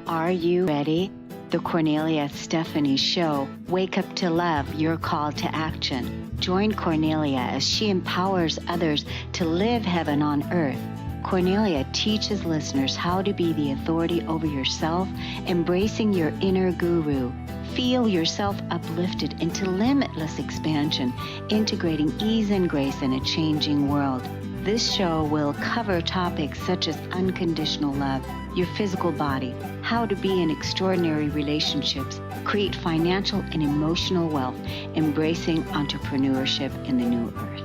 Are you ready? The Cornelia Stephanie Show. Wake up to love, your call to action. Join Cornelia as she empowers others to live heaven on earth. Cornelia teaches listeners how to be the authority over yourself, embracing your inner guru. Feel yourself uplifted into limitless expansion, integrating ease and grace in a changing world. This show will cover topics such as unconditional love, your physical body, how to be in extraordinary relationships, create financial and emotional wealth, embracing entrepreneurship in the new earth.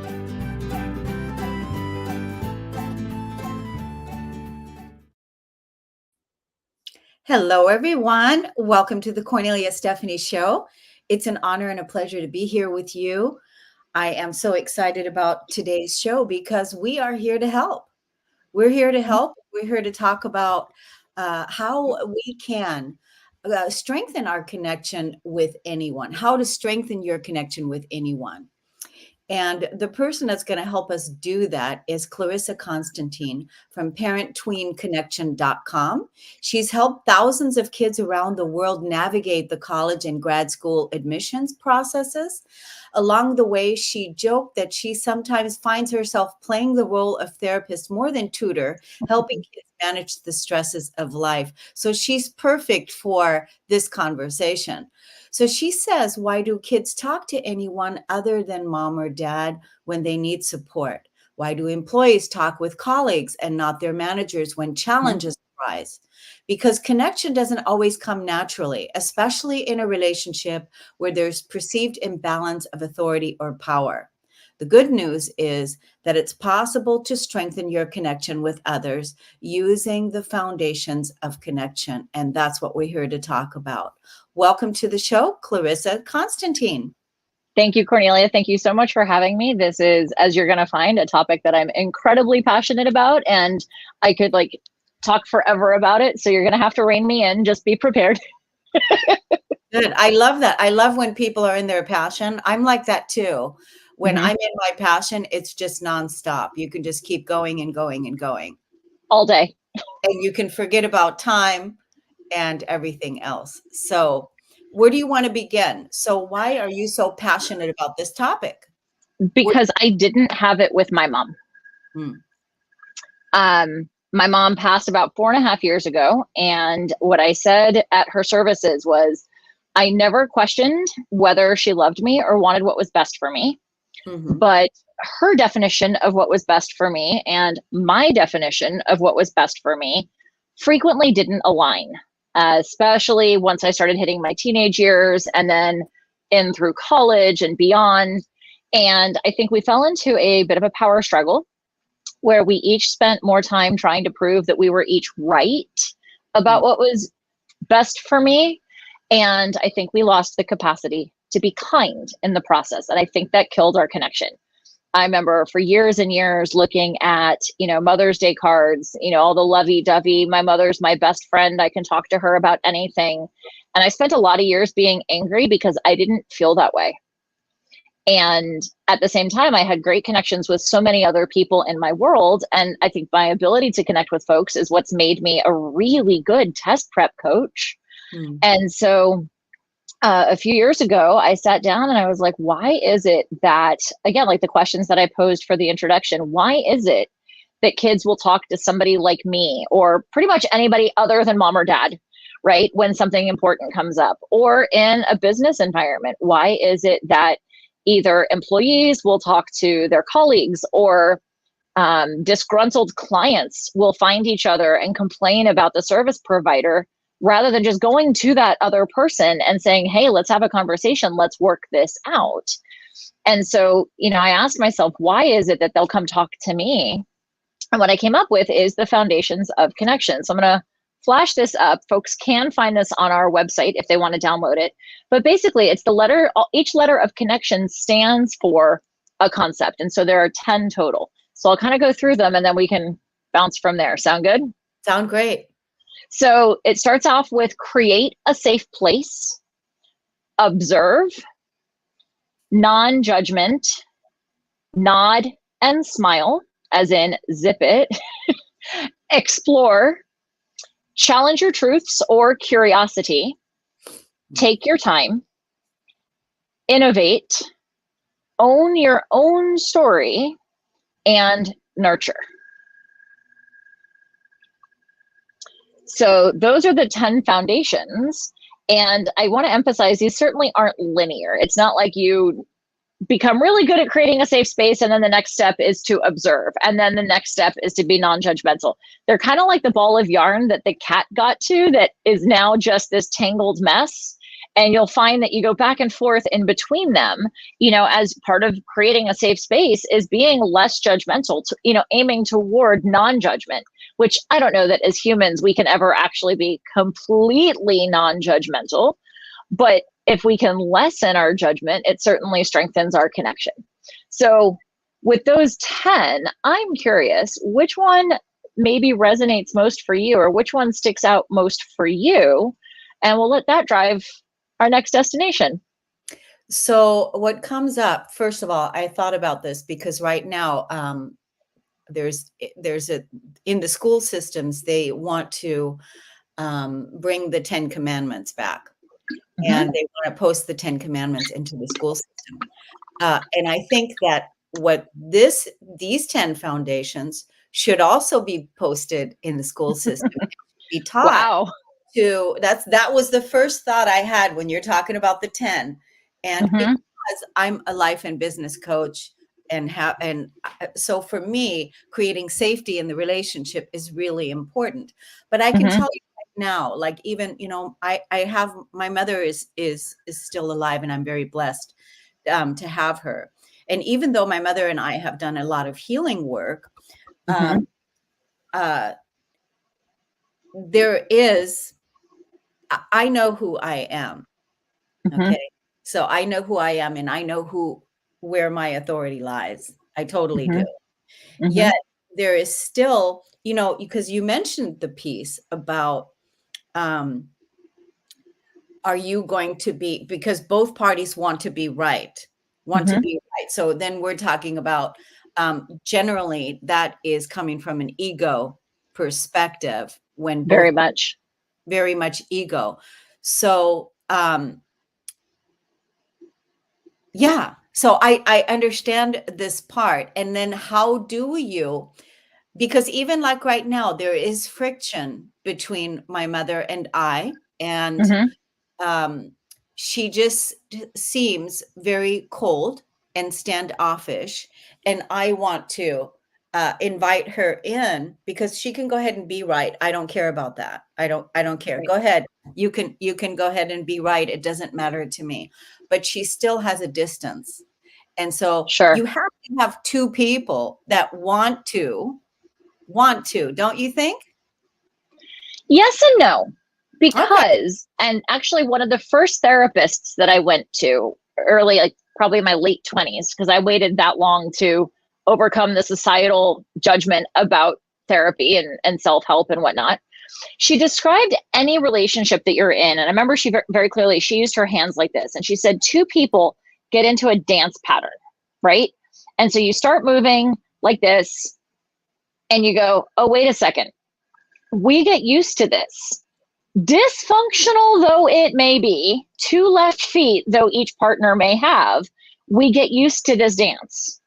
Hello, everyone. Welcome to the Cornelia Stephanie Show. It's an honor and a pleasure to be here with you. I am so excited about today's show because we are here to help. We're here to help. We're here to talk about how we can strengthen our connection with anyone, how to strengthen your connection with anyone. And the person that's going to help us do that is Clarissa Constantine from parenttweenconnection.com. She's helped thousands of kids around the world navigate the college and grad school admissions processes. Along the way, she joked that she sometimes finds herself playing the role of therapist more than tutor, helping kids manage the stresses of life. So she's perfect for this conversation. So she says, why do kids talk to anyone other than mom or dad when they need support? Why do employees talk with colleagues and not their managers when challenges arise? Because connection doesn't always come naturally, especially in a relationship where there's perceived imbalance of authority or power. The good news is that it's possible to strengthen your connection with others using the foundations of connection. And that's what we're here to talk about. Welcome to the show, Clarissa Constantine. Thank you, Cornelia. Thank you so much for having me. This is, as you're going to find, a topic that I'm incredibly passionate about, and I could talk forever about it. So you're going to have to rein me in. Just be prepared. Good. I love that. I love when people are in their passion. I'm like that too. When I'm in my passion, it's just nonstop. You can just keep going and going and going. All day. And you can forget about time and everything else. So where do you want to begin? So why are you so passionate about this topic? Because I didn't have it with my mom. My mom passed about 4.5 years ago. And what I said at her services was, I never questioned whether she loved me or wanted what was best for me. But her definition of what was best for me and my definition of what was best for me frequently didn't align, especially once I started hitting my teenage years and then in through college and beyond. And I think we fell into a bit of a power struggle where we each spent more time trying to prove that we were each right about what was best for me. And I think we lost the capacity to be kind in the process. And I think that killed our connection. I remember for years and years looking at, Mother's Day cards, all the lovey-dovey, my mother's my best friend, I can talk to her about anything. And I spent a lot of years being angry because I didn't feel that way. And at the same time, I had great connections with so many other people in my world. And I think my ability to connect with folks is what's made me a really good test prep coach. And so a few years ago, I sat down and I was like, why is it that, again, like the questions that I posed for the introduction, why is it that kids will talk to somebody like me or pretty much anybody other than mom or dad, right, when something important comes up? Or in a business environment, why is it that either employees will talk to their colleagues or disgruntled clients will find each other and complain about the service provider rather than just going to that other person and saying, hey, let's have a conversation, let's work this out. And so, I asked myself, why is it that they'll come talk to me? And what I came up with is the foundations of connection. So I'm going to flash this up. Folks can find this on our website if they want to download it. But basically, it's the letter, each letter of connection stands for a concept. And so there are 10 total. So I'll kind of go through them and then we can bounce from there. Sound good? Sound great. So it starts off with create a safe place, observe, non-judgment, nod and smile, as in zip it, explore, challenge your truths or curiosity, take your time, innovate, own your own story, and nurture. So those are the 10 foundations. And I want to emphasize these certainly aren't linear. It's not like you become really good at creating a safe space and then the next step is to observe. And then the next step is to be non-judgmental. They're kind of like the ball of yarn that the cat got to that is now just this tangled mess. And you'll find that you go back and forth in between them, as part of creating a safe space is being less judgmental, aiming toward non-judgment, which I don't know that as humans we can ever actually be completely non-judgmental. But if we can lessen our judgment, it certainly strengthens our connection. So with those 10, I'm curious, which one maybe resonates most for you, or which one sticks out most for you? And we'll let that drive our next destination. So what comes up, first of all, I thought about this because right now there's in the school systems, they want to bring the 10 commandments back. Mm-hmm. And they want to post the 10 commandments into the school system. And I think that these 10 foundations should also be posted in the school system, be taught. Wow. That was the first thought I had when you're talking about the 10. And mm-hmm. because I'm a life and business coach, and so for me, creating safety in the relationship is really important. But I can mm-hmm. tell you right now, like even, I have, my mother is still alive, and I'm very blessed to have her. And even though my mother and I have done a lot of healing work, mm-hmm. I know who I am. Mm-hmm. Okay. So I know who I am, and I know where my authority lies. I totally mm-hmm. do. Mm-hmm. Yet there is still, because you mentioned the piece about, are you going to be, because both parties want to be right, mm-hmm. to be right. So then we're talking about, generally that is coming from an ego perspective, when very much ego. So, yeah. So I understand this part. And then how do you, because even like right now, there is friction between my mother and I, and mm-hmm. She just seems very cold and standoffish. And I want to invite her in, because she can go ahead and be right. I don't care about that. I don't care. Go ahead. You can go ahead and be right. It doesn't matter to me. But she still has a distance. And so sure. You have to have two people that want to, don't you think? Yes and no. Because, okay. And actually one of the first therapists that I went to early, like probably in my late 20s, because I waited that long to overcome the societal judgment about therapy and self-help and whatnot. She described any relationship that you're in. And I remember she very clearly, she used her hands like this. And she said, two people get into a dance pattern, right? And so you start moving like this and you go, oh, wait a second. We get used to this. Dysfunctional though it may be, two left feet though each partner may have, we get used to this dance.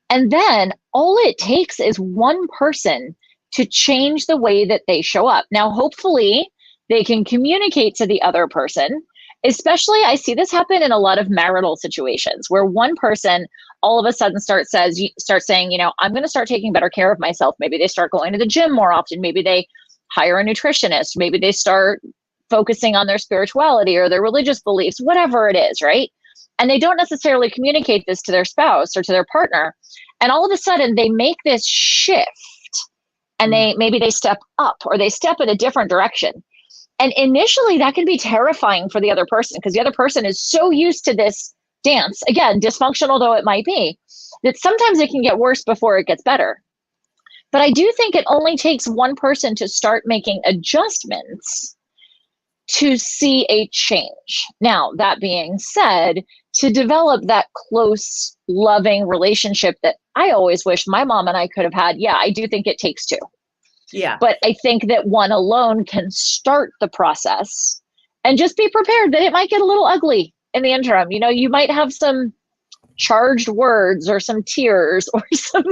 And then all it takes is one person to change the way that they show up. Now, hopefully they can communicate to the other person, especially I see this happen in a lot of marital situations where one person all of a sudden starts saying, I'm going to start taking better care of myself. Maybe they start going to the gym more often. Maybe they hire a nutritionist. Maybe they start focusing on their spirituality or their religious beliefs, whatever it is, right? And they don't necessarily communicate this to their spouse or to their partner. And all of a sudden they make this shift and maybe they step up or they step in a different direction. And initially that can be terrifying for the other person, because the other person is so used to this dance, again, dysfunctional though it might be, that sometimes it can get worse before it gets better. But I do think it only takes one person to start making adjustments to see a change. Now, that being said, to develop that close, loving relationship that I always wish my mom and I could have had, yeah, I do think it takes two. Yeah. But I think that one alone can start the process, and just be prepared that it might get a little ugly in the interim. You know, you might have some charged words or some tears or some,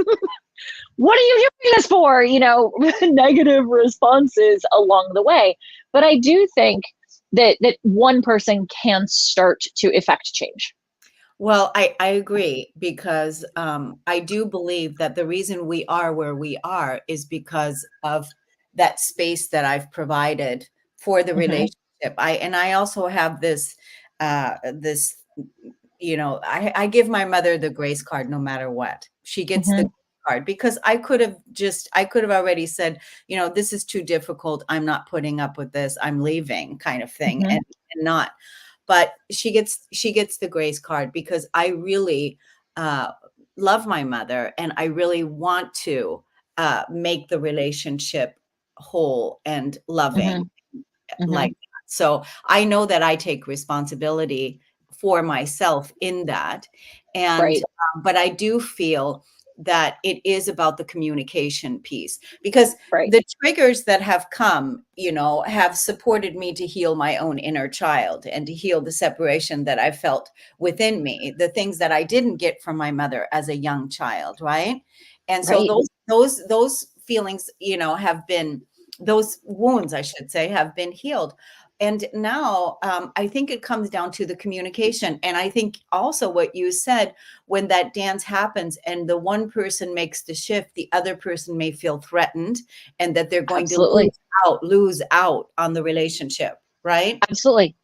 what are you doing this for? You know, negative responses along the way. But I do think that one person can start to effect change. Well, I agree because I do believe that the reason we are where we are is because of that space that I've provided for the Mm-hmm. relationship. I also have this, I give my mother the grace card no matter what. She gets the Mm-hmm. card because I could have already said, this is too difficult. I'm not putting up with this. I'm leaving, kind of thing, Mm-hmm. and not. But she gets the grace card because I really uh, love my mother and I really want to make the relationship whole and loving Mm-hmm. Mm-hmm. like that. So I know that I take responsibility for myself in that. And, Right. but I do feel that it is about the communication piece because Right. the triggers that have come, have supported me to heal my own inner child and to heal the separation that I felt within me, the things that I didn't get from my mother as a young child. Right. And so Right. those feelings, have been, those wounds, I should say, have been healed. And now I think it comes down to the communication. And I think also what you said, when that dance happens and the one person makes the shift, the other person may feel threatened and that they're going to Absolutely. lose out on the relationship. Right. Absolutely.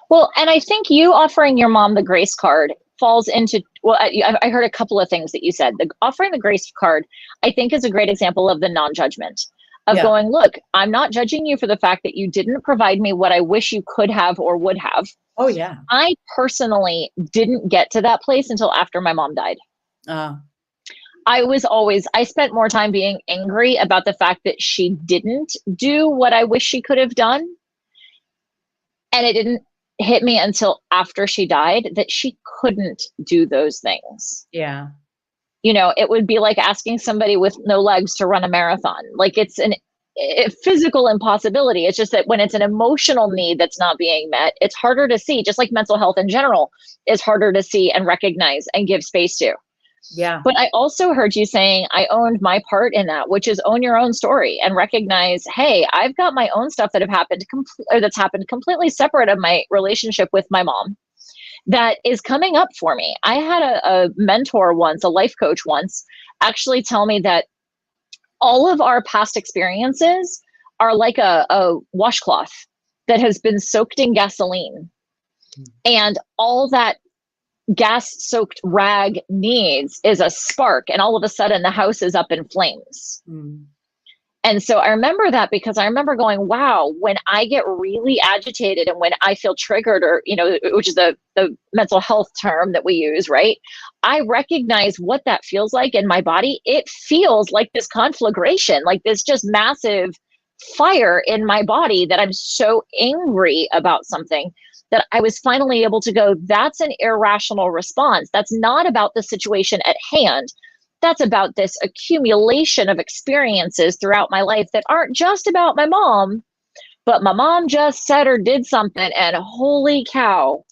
Well, and I think you offering your mom the grace card falls into, well, I heard a couple of things that you said. The offering the grace card, I think, is a great example of the non-judgment, of Yeah. going, look, I'm not judging you for the fact that you didn't provide me what I wish you could have or would have. Oh, yeah. I personally didn't get to that place until after my mom died. Uh, I spent more time being angry about the fact that she didn't do what I wish she could have done. And it didn't hit me until after she died that she couldn't do those things. yeah. You know, it would be like asking somebody with no legs to run a marathon. Like, it's a physical impossibility. It's just that when it's an emotional need that's not being met, it's harder to see, just like mental health in general is harder to see and recognize and give space to. Yeah. But I also heard you saying I owned my part in that, which is own your own story and recognize, hey, I've got my own stuff that have happened that's happened completely separate of my relationship with my mom that is coming up for me. I had a mentor once, a life coach once, actually tell me that all of our past experiences are like a washcloth that has been soaked in gasoline. And all that gas soaked rag needs is a spark, and all of a sudden the house is up in flames. Mm. And so I remember that because I remember going, wow, when I get really agitated and when I feel triggered, or, which is the mental health term that we use, right? I recognize what that feels like in my body. It feels like this conflagration, like this just massive fire in my body, that I'm so angry about something that I was finally able to go, that's an irrational response. That's not about the situation at hand. That's about this accumulation of experiences throughout my life that aren't just about my mom, but my mom just said or did something, and holy cow,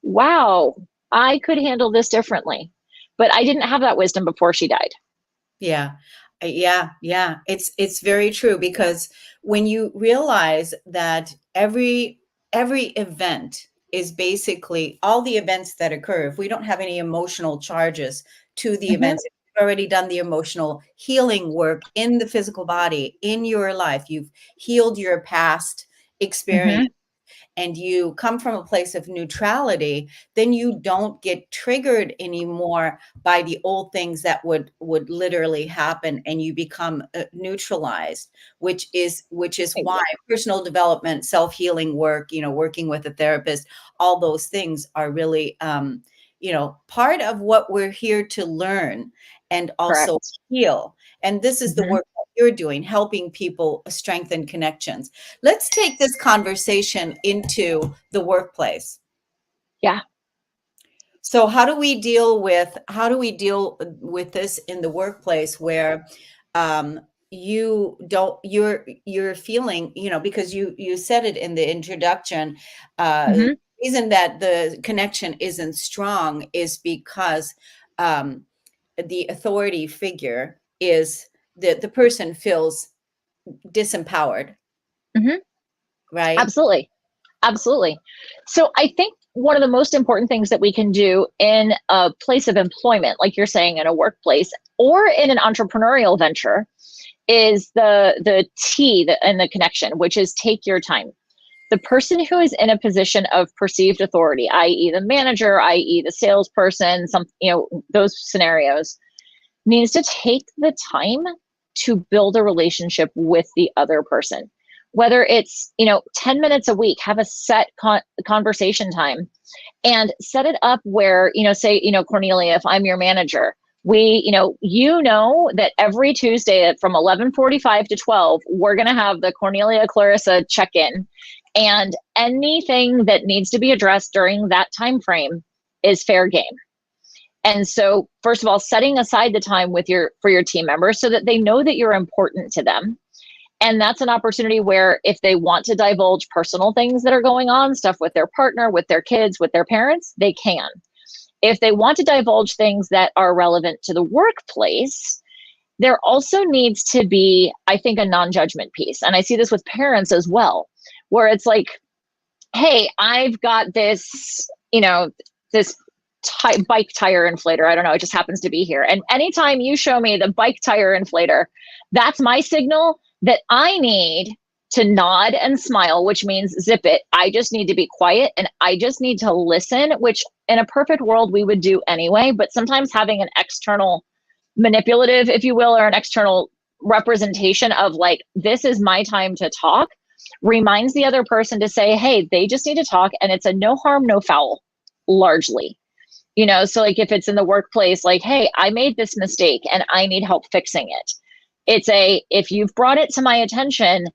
wow, I could handle this differently. But I didn't have that wisdom before she died. Yeah. Yeah. It's very true because when you realize that every event is basically all the events that occur, if we don't have any emotional charges to the Mm-hmm. events, if you've already done the emotional healing work in the physical body, in your life, you've healed your past Mm-hmm. experience, and you come from a place of neutrality, then you don't get triggered anymore by the old things that would literally happen, and you become neutralized, which is why personal development, self-healing work, working with a therapist, all those things are really part of what we're here to learn and also Correct. heal. And this is the Mm-hmm. work that you're doing, helping people strengthen connections. Let's take this conversation into the workplace. Yeah. So how do we deal with this in the workplace where you're feeling, because you said it in the introduction, Mhm. reason that the connection isn't strong is because um, the authority figure is the person feels disempowered, Mhm. right? Absolutely. Absolutely. So I think one of the most important things that we can do in a place of employment, like you're saying, in a workplace or in an entrepreneurial venture, is the T and the connection, which is take your time. The person who is in a position of perceived authority, i.e., the manager, i.e., the salesperson, those scenarios, needs to take the time to build a relationship with the other person. Whether it's 10 minutes a week, have a set conversation time, and set it up where, say, Cornelia, if I'm your manager, we, that every Tuesday from 11:45 to 12, we're going to have the Cornelia Clarissa check-in, and anything that needs to be addressed during that time frame is fair game. And so, first of all, setting aside the time for your team members so that they know that you're important to them. And that's an opportunity where if they want to divulge personal things that are going on, stuff with their partner, with their kids, with their parents, they can. If they want to divulge things that are relevant to the workplace, there also needs to be, I think, a non-judgment piece. And I see this with parents as well, where it's like, hey, I've got this, this bike tire inflator. I don't know. It just happens to be here. And anytime you show me the bike tire inflator, that's my signal that I need to nod and smile, which means zip it. I just need to be quiet and I just need to listen, which in a perfect world we would do anyway. But sometimes having an external manipulative, if you will, or an external representation of like, this is my time to talk, reminds the other person to say, hey, they just need to talk. And it's a no harm, no foul, largely. So like if it's in the workplace, like, hey, I made this mistake and I need help fixing it. If you've brought it to my attention,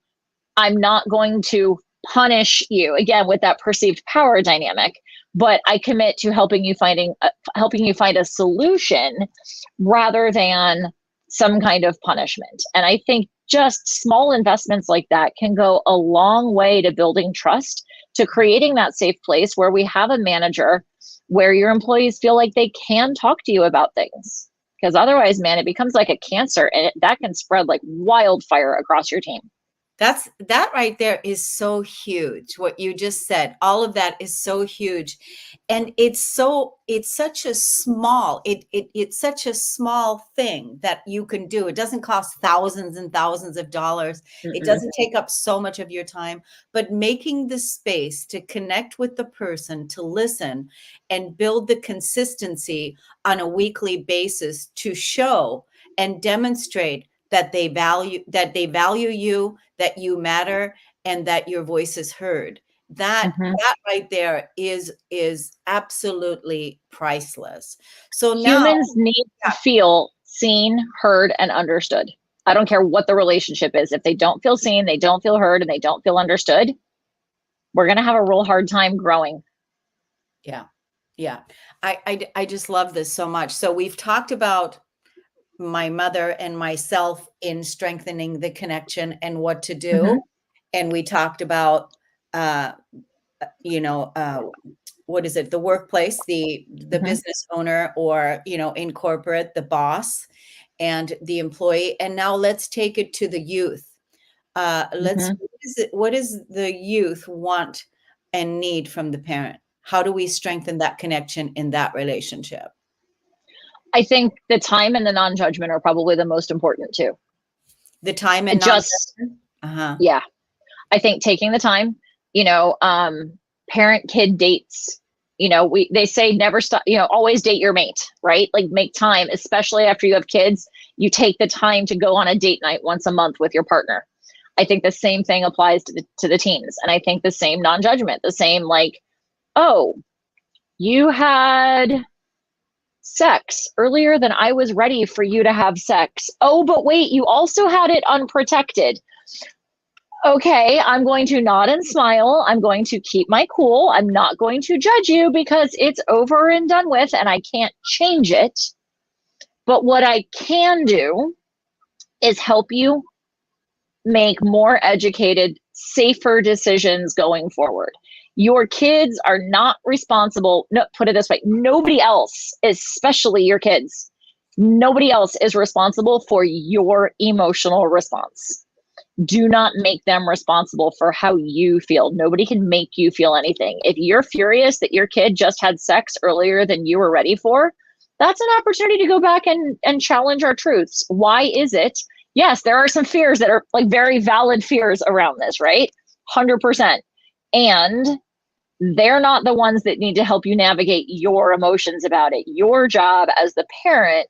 I'm not going to punish you, again, with that perceived power dynamic, but I commit to helping you find a solution rather than some kind of punishment. And I think just small investments like that can go a long way to building trust, to creating that safe place where we have a manager where your employees feel like they can talk to you about things. Because otherwise, man, it becomes like a cancer and that can spread like wildfire across your team. That right there is so huge. What you just said, all of that is so huge. And it's such a small, it's such a small thing that you can do. It doesn't cost thousands and thousands of dollars. It doesn't take up so much of your time, but making the space to connect with the person, to listen and build the consistency on a weekly basis to show and demonstrate that they value you, that you matter, and that your voice is heard. That right there is absolutely priceless. So now Humans need to feel seen, heard, and understood. I don't care what the relationship is. If they don't feel seen, they don't feel heard, and they don't feel understood, we're going to have a real hard time growing. Yeah. I just love this so much. So we've talked about my mother and myself in strengthening the connection and what to do. And we talked about, what is it? The workplace, the business owner, or, in corporate, the boss and the employee. And now let's take it to the youth. What does the youth want and need from the parent? How do we strengthen that connection in that relationship? I think the time and the non-judgment are probably the most important too. The time and non-judgment? Yeah. I think taking the time, parent-kid dates, they say never stop, always date your mate, right? Like make time, especially after you have kids, you take the time to go on a date night once a month with your partner. I think the same thing applies to the teens. And I think the same non-judgment, the same like, oh, you had sex earlier than I was ready for you to have sex. Oh, but wait, you also had it unprotected. Okay, I'm going to nod and smile. I'm going to keep my cool. I'm not going to judge you because it's over and done with and I can't change it. But what I can do is help you make more educated, safer decisions going forward. Your kids are not responsible. No, put it this way, nobody else, especially your kids, nobody else is responsible for your emotional response. Do not make them responsible for how you feel. Nobody can make you feel anything. If you're furious that your kid just had sex earlier than you were ready for, that's an opportunity to go back and challenge our truths. Why is it? Yes, there are some fears that are like very valid fears around this, right? 100%. And they're not the ones that need to help you navigate your emotions about it. Your job as the parent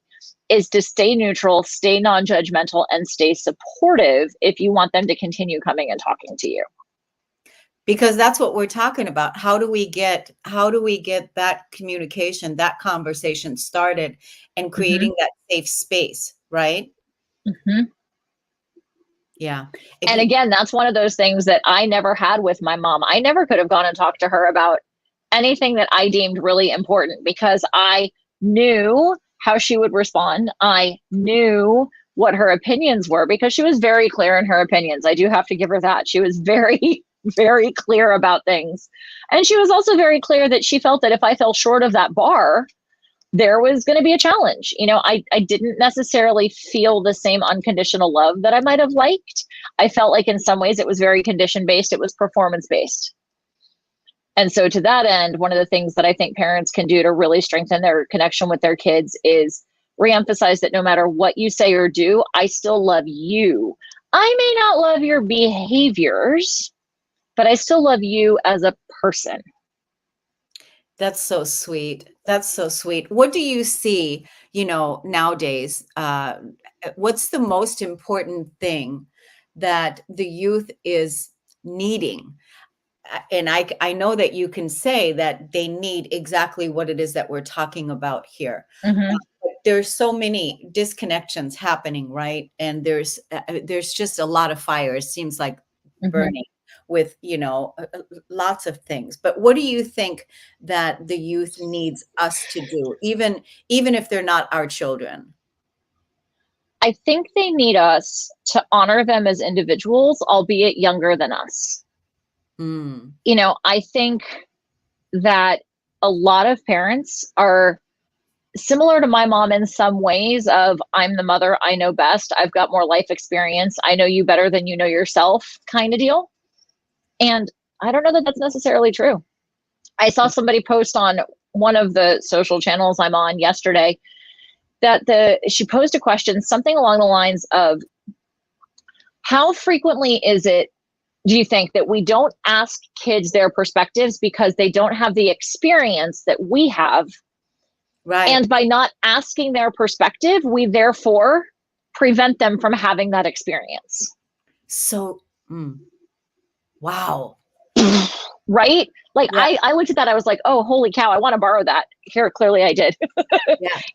is to stay neutral, stay non-judgmental, and stay supportive if you want them to continue coming and talking to you. Because that's what we're talking about. How do we get that communication, that conversation started, and creating that safe space, right? Mm-hmm. Yeah. And again, that's one of those things that I never had with my mom. I never could have gone and talked to her about anything that I deemed really important because I knew how she would respond. I knew what her opinions were because she was very clear in her opinions. I do have to give her that. She was very, very clear about things. And she was also very clear that she felt that if I fell short of that bar, there was going to be a challenge. You know, I didn't necessarily feel the same unconditional love that I might have liked. I felt like in some ways it was very condition based. It was performance based. And so to that end, one of the things that I think parents can do to really strengthen their connection with their kids is reemphasize that no matter what you say or do, I still love you. I may not love your behaviors, but I still love you as a person. That's so sweet. That's so sweet. What do you see, nowadays? What's the most important thing that the youth is needing? And I know that you can say that they need exactly what it is that we're talking about here. Mm-hmm. But there's so many disconnections happening, right? And there's just a lot of fires, seems like, burning with, lots of things. But what do you think that the youth needs us to do, even if they're not our children? I think they need us to honor them as individuals, albeit younger than us. Mm. You know, I think that a lot of parents are similar to my mom in some ways of I'm the mother, I know best, I've got more life experience, I know you better than you know yourself kind of deal. And I don't know that that's necessarily true. I saw somebody post on one of the social channels I'm on yesterday that she posed a question, something along the lines of, how frequently do you think that we don't ask kids their perspectives because they don't have the experience that we have? Right. And by not asking their perspective, we therefore prevent them from having that experience. So, wow. Right? Like, Yeah. I looked at that, I was like, oh, holy cow, I want to borrow that. Here, clearly I did.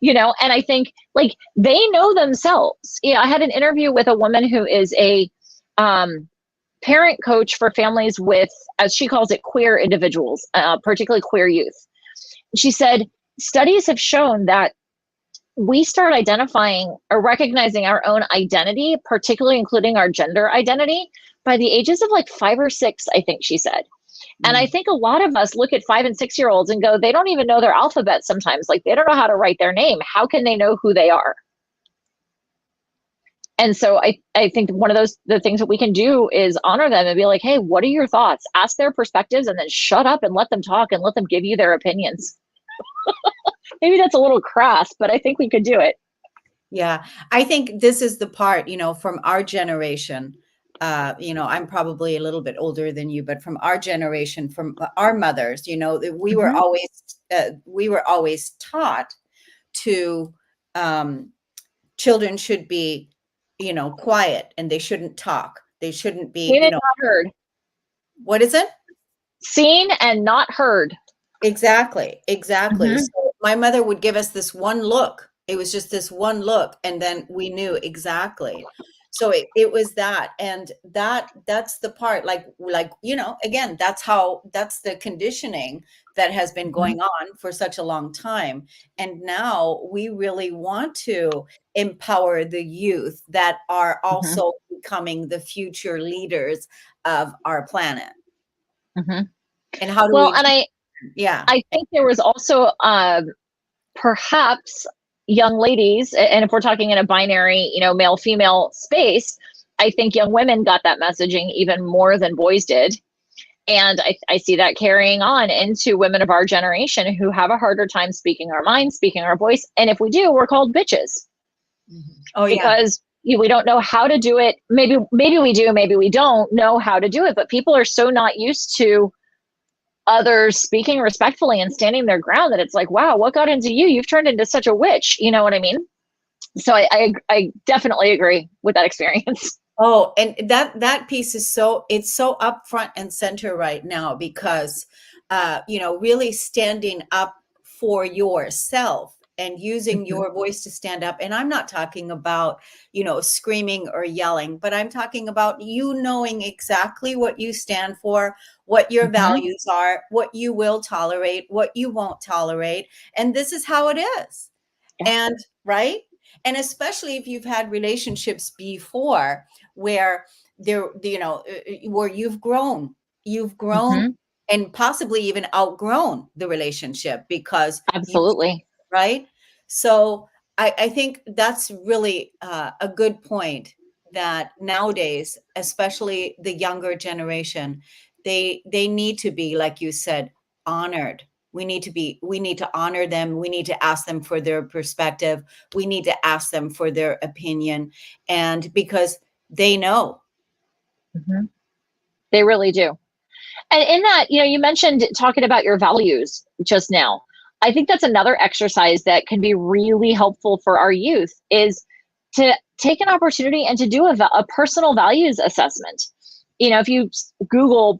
Yeah. And I think like they know themselves. I had an interview with a woman who is a parent coach for families with, as she calls it, queer individuals, particularly queer youth. She said, studies have shown that we start identifying or recognizing our own identity, particularly including our gender identity, by the ages of like 5 or 6, I think she said. And I think a lot of us look at 5 and 6 year olds and go, they don't even know their alphabet sometimes. Like they don't know how to write their name. How can they know who they are? And so I think one of the things that we can do is honor them and be like, hey, what are your thoughts? Ask their perspectives and then shut up and let them talk and let them give you their opinions. Maybe that's a little crass, but I think we could do it. Yeah. I think this is the part, from our generation, I'm probably a little bit older than you, but from our generation, from our mothers, we were always taught to, children should be, quiet and they shouldn't talk. They shouldn't be, Seen and not heard. What is it? Seen and not heard. Exactly. So my mother would give us this one look. It was just this one look, and then we knew exactly. So it was that, and that's the part, like, again, that's the conditioning that has been going on for such a long time. And now we really want to empower the youth that are Mm-hmm. also becoming the future leaders of our planet. Mm-hmm. And how do Well, we, and yeah. I think there was also perhaps young ladies, and if we're talking in a binary, male female space, I think young women got that messaging even more than boys did. And I see that carrying on into women of our generation who have a harder time speaking our mind, speaking our voice. And if we do, we're called bitches. Oh yeah. Because we don't know how to do it. Maybe we do, maybe we don't know how to do it, but people are so not used to others speaking respectfully and standing their ground that it's like, wow, what got into you? You've turned into such a witch. You know what I mean? So I definitely agree with that experience. Oh, and that piece is it's so up front and center right now, because really standing up for yourself and using your voice to stand up. And I'm not talking about, screaming or yelling, but I'm talking about you knowing exactly what you stand for, what your values are, what you will tolerate, what you won't tolerate, and this is how it is. Yeah. And right? And especially if you've had relationships before where where you've grown and possibly even outgrown the relationship because Absolutely. right. So I think that's really a good point, that nowadays, especially the younger generation, they need to be, like you said, honored. We need to honor them. We need to ask them for their perspective. We need to ask them for their opinion. And because they know. They really do. And in that, you mentioned talking about your values just now. I think that's another exercise that can be really helpful for our youth, is to take an opportunity and to do a personal values assessment. If you Google,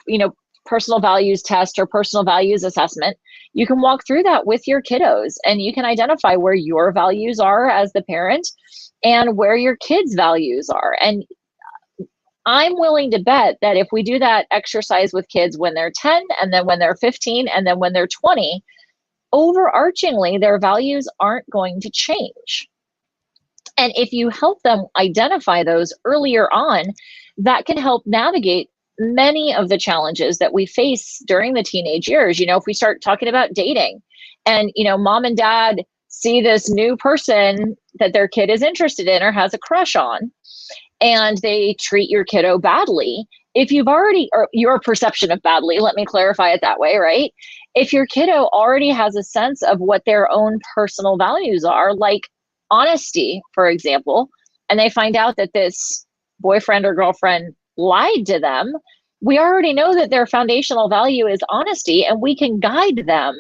personal values test or personal values assessment, you can walk through that with your kiddos and you can identify where your values are as the parent and where your kids' values are. And I'm willing to bet that if we do that exercise with kids when they're 10 and then when they're 15 and then when they're 20, overarchingly, their values aren't going to change. And if you help them identify those earlier on, that can help navigate many of the challenges that we face during the teenage years. If we start talking about dating and, mom and dad see this new person that their kid is interested in or has a crush on, and they treat your kiddo badly, if you've already, or your perception of badly, let me clarify it that way, right? If your kiddo already has a sense of what their own personal values are, like honesty, for example, and they find out that this boyfriend or girlfriend lied to them, we already know that their foundational value is honesty, and we can guide them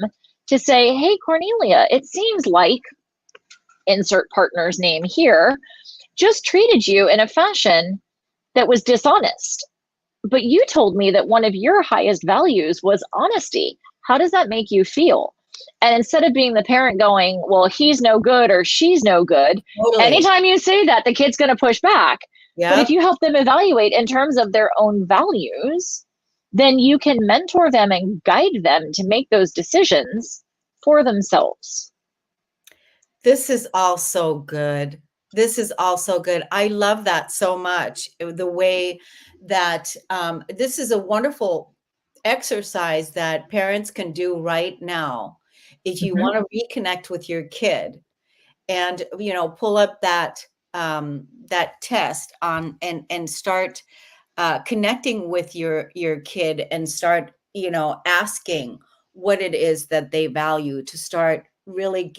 to say, hey, Cornelia, it seems like insert partner's name here just treated you in a fashion that was dishonest. But you told me that one of your highest values was honesty. How does that make you feel? And instead of being the parent going, well, he's no good or she's no good, Totally. anytime you say that, the kid's going to push back. Yeah. But if you help them evaluate in terms of their own values, then you can mentor them and guide them to make those decisions for themselves. This is all so good. This is also good. I love that so much. The way that this is a wonderful exercise that parents can do right now. If you want to reconnect with your kid and, pull up that test on and start connecting with your kid and start, asking what it is that they value, to start really,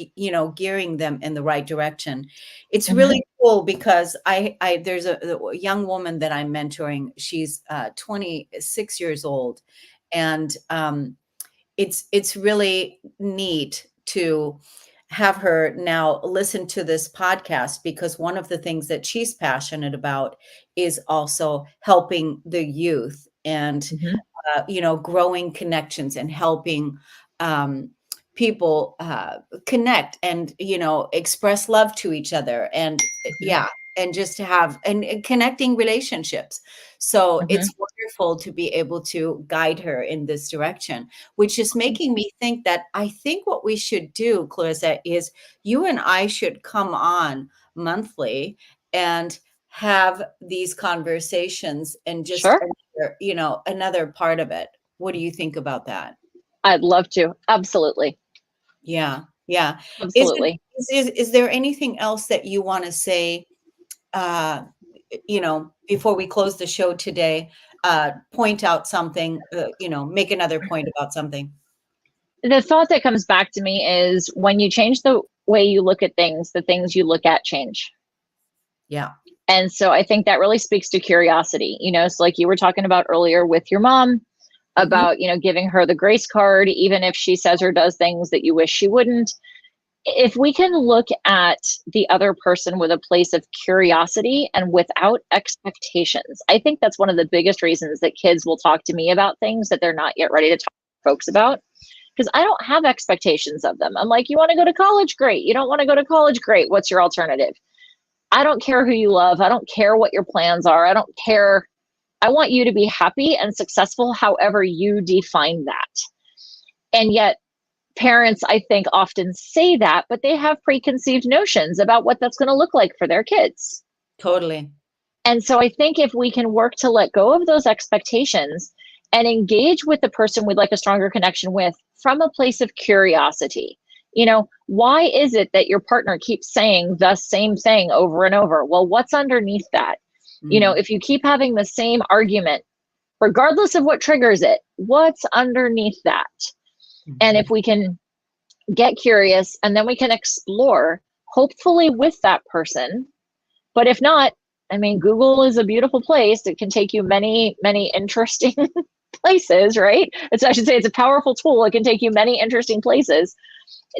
gearing them in the right direction. It's really cool because there's a young woman that I'm mentoring. She's 26 years old, and it's really neat to have her now listen to this podcast, because one of the things that she's passionate about is also helping the youth and growing connections and helping people connect and express love to each other. And yeah, and just to have and connecting relationships. So Hmm. it's wonderful to be able to guide her in this direction, which is making me think that I think what we should do, Clarissa, is you and I should come on monthly and have these conversations and just Sure. another part of it. What do you think about that? I'd love to. Absolutely. Yeah, yeah. Absolutely. Is there anything else that you want to say, uh, before we close the show today? Point out something, make another point about something. The thought that comes back to me is when you change the way you look at things, the things you look at change. Yeah. And so I think that really speaks to curiosity. So like you were talking about earlier with your mom Hmm. about, giving her the grace card, even if she says or does things that you wish she wouldn't. If we can look at the other person with a place of curiosity and without expectations, I think that's one of the biggest reasons that kids will talk to me about things that they're not yet ready to talk to folks about. Because I don't have expectations of them. I'm like, you want to go to college? Great. You don't want to go to college? Great. What's your alternative? I don't care who you love. I don't care what your plans are. I don't care. I want you to be happy and successful, however you define that. And yet, parents, I think, often say that, but they have preconceived notions about what that's going to look like for their kids. Totally. And so I think if we can work to let go of those expectations and engage with the person we'd like a stronger connection with from a place of curiosity. Why is it that your partner keeps saying the same thing over and over? Well, what's underneath that? Mm. If you keep having the same argument, regardless of what triggers it, what's underneath that? And if Mhm. we can get curious and then we can explore, hopefully with that person. But if not, I mean, Google is a beautiful place. It can take you many, many interesting places, right? I should say it's a powerful tool. It can take you many interesting places.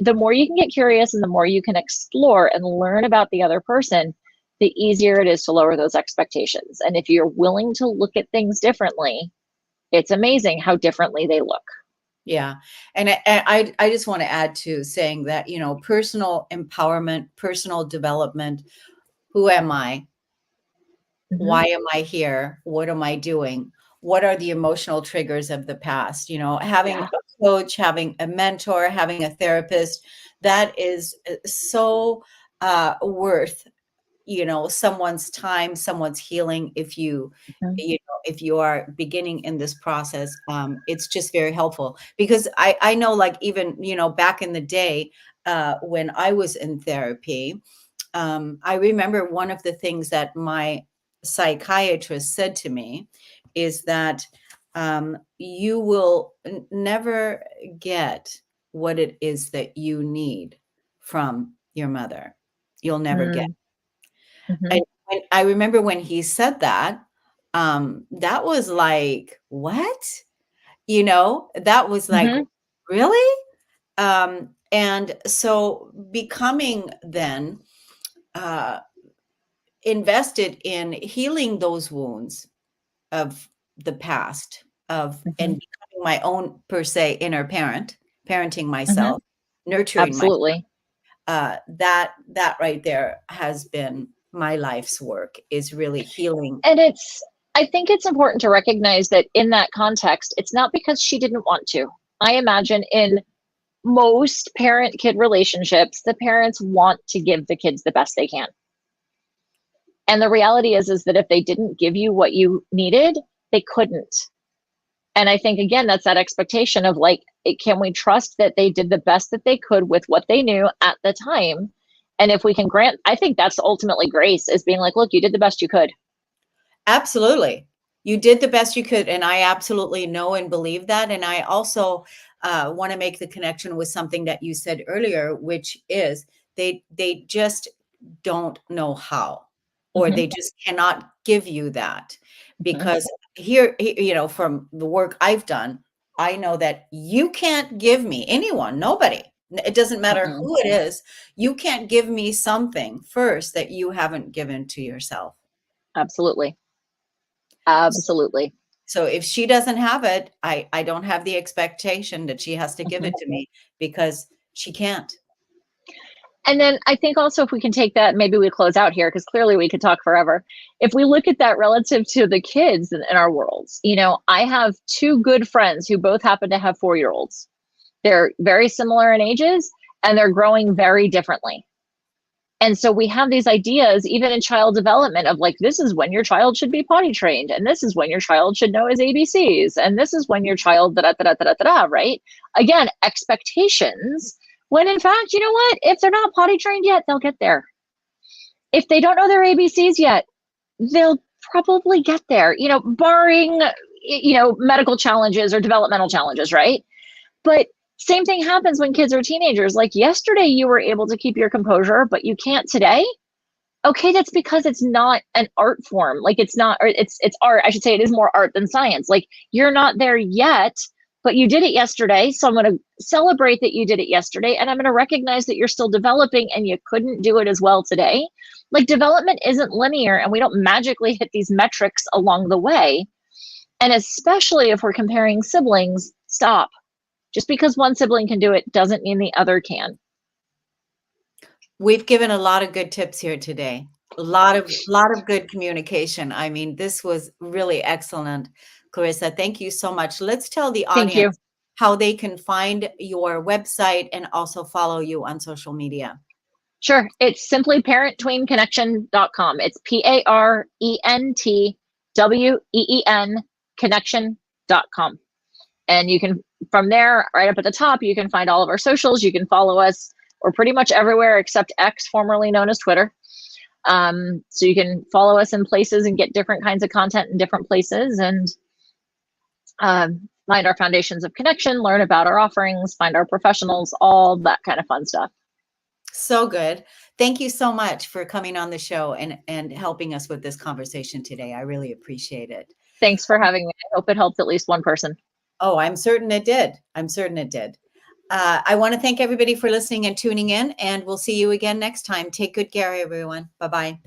The more you can get curious and the more you can explore and learn about the other person, the easier it is to lower those expectations. And if you're willing to look at things differently, it's amazing how differently they look. Yeah. And I just want to add to saying that, personal empowerment, personal development. Who am I? Mm-hmm. Why am I here? What am I doing? What are the emotional triggers of the past? Having Yeah. a coach, having a mentor, having a therapist, that is so worth someone's time, someone's healing. Mm-hmm. If you are beginning in this process, it's just very helpful, because I know, like, even back in the day, when I was in therapy, I remember one of the things that my psychiatrist said to me is that, you will never get what it is that you need from your mother. You'll never get. Mm-hmm. And I remember when he said that, that was like, what? That was like, Mm-hmm. really? And so becoming then uh, invested in healing those wounds of the past, Mm-hmm. and becoming my own, per se, inner parent, parenting Mm-hmm. myself, nurturing my Absolutely. that right there has been my life's work, is really healing. And I think it's important to recognize that in that context, it's not because she didn't want to. I imagine in most parent kid relationships, the parents want to give the kids the best they can. And the reality is that if they didn't give you what you needed, they couldn't. And I think, again, that's that expectation of like, can we trust that they did the best that they could with what they knew at the time? And if we can grant, I think that's ultimately grace, is being like, look, you did the best you could. Absolutely. You did the best you could. And I absolutely know and believe that. And I also want to make the connection with something that you said earlier, which is they just don't know how, or Mm-hmm. they just cannot give you that. Mm-hmm. Because here, from the work I've done, I know that you can't give me, anyone, nobody, it doesn't matter Mm-hmm. who it is, you can't give me something first that you haven't given to yourself. Absolutely. Absolutely. So if she doesn't have it, I don't have the expectation that she has to give Mm-hmm. it to me, because she can't. And then I think also if we can take that, maybe we close out here because clearly we could talk forever. If we look at that relative to the kids in our worlds, I have two good friends who both happen to have 4-year-olds. They're very similar in ages and they're growing very differently. And so we have these ideas, even in child development, of like, this is when your child should be potty trained, and this is when your child should know his ABCs, and this is when your child right? Again, expectations, when in fact, you know what? If they're not potty trained yet, they'll get there. If they don't know their ABCs yet, they'll probably get there, barring, medical challenges or developmental challenges, right? But same thing happens when kids are teenagers. Like yesterday, you were able to keep your composure, but you can't today. Okay, that's because it's not an art form. Like it's not, or it's art. I should say it is more art than science. Like you're not there yet, but you did it yesterday. So I'm going to celebrate that you did it yesterday. And I'm going to recognize that you're still developing and you couldn't do it as well today. Like development isn't linear and we don't magically hit these metrics along the way. And especially if we're comparing siblings, stop. Just because one sibling can do it doesn't mean the other can. We've given a lot of good tips here today. A lot of good communication. I mean, this was really excellent, Clarissa. Thank you so much. Let's tell the audience how they can find your website and also follow you on social media. Sure. It's simply parentweenconnection.com. It's PARENTWEEN connection.com. And you can, from there, right up at the top, you can find all of our socials. You can follow us. We're pretty much everywhere except X, formerly known as Twitter. So you can follow us in places and get different kinds of content in different places and find our foundations of connection, learn about our offerings, find our professionals, all that kind of fun stuff. So good. Thank you so much for coming on the show and helping us with this conversation today. I really appreciate it. Thanks for having me. I hope it helped at least one person. Oh, I'm certain it did. I'm certain it did. I want to thank everybody for listening and tuning in, and we'll see you again next time. Take good care, everyone. Bye-bye.